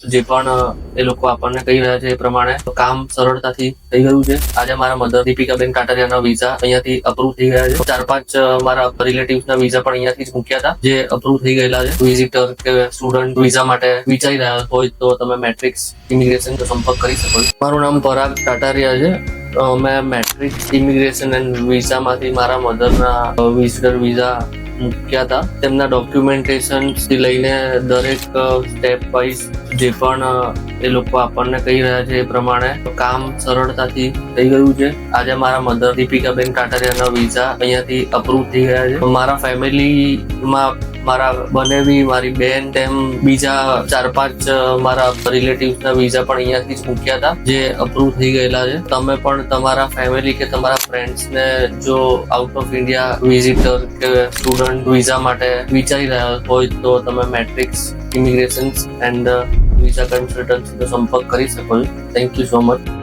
જે પણ એ લોકો આપણને કહી રહ્યા છે એ પ્રમાણે કામ સરળતાથી થઈ ગયું છે. આજે મારા મધર દીપિકાબેન કાટરિયાના વિઝા અહીંયાથી અપ્રૂવ થઈ ગયા છે. 4-5 મારા રિલેટિવ્સના વિઝા પણ અહીંયાથી જ મૂક્યા હતા, જે અપ્રૂવ થઈ ગયેલા છે. વિઝિટર કે સ્ટુડન્ટ વિઝા માટે વિચારી રહ્યા હોય તો તમે મેટ્રિક્સ ઇમિગ્રેશન સંપર્ક કરી શકો છો. મારું નામ પરાગ કાટરિયા છે. મેં મેટ્રિક્સ ઇમિગ્રેશન એન્ડ વિઝામાંથી મારા મધરના વિઝિટર વિઝા મૂક્યા હતા. તેમના ડોક્યુમેન્ટેશન થી લઈને દરેક સ્ટેપ વાઇઝ જે પણ એ લોકો આપણને કહી રહ્યા છે એ પ્રમાણે કામ સરળતાથી થઈ ગયું છે. આજે મારા મધર દીપિકાબેન કાટરિયાના વિઝા અહીંયાથી અપ્રૂવ થઈ ગયા છે. મારા ફેમિલીમાં મારા બનેવી, મારી બેન, તેમ બીજા 4-5 મારા રિલેટિવ્સના વિઝા પણ અહીંયાથી જ મૂક્યા હતા, જે અપ્રૂવ થઈ ગયેલા છે. તમે પણ તમારા ફેમિલી કે તમારા ફ્રેન્ડ્સને જો આઉટ ઓફ ઇન્ડિયા વિઝિટર કે સ્ટુડન્ટ વિઝા માટે વિચારી રહ્યા હોય તો તમે મેટ્રિક્સ ઇમિગ્રેશન એન્ડ વિઝા કન્સલ્ટન્સીનો સંપર્ક કરી શકો છો. Thank you so much.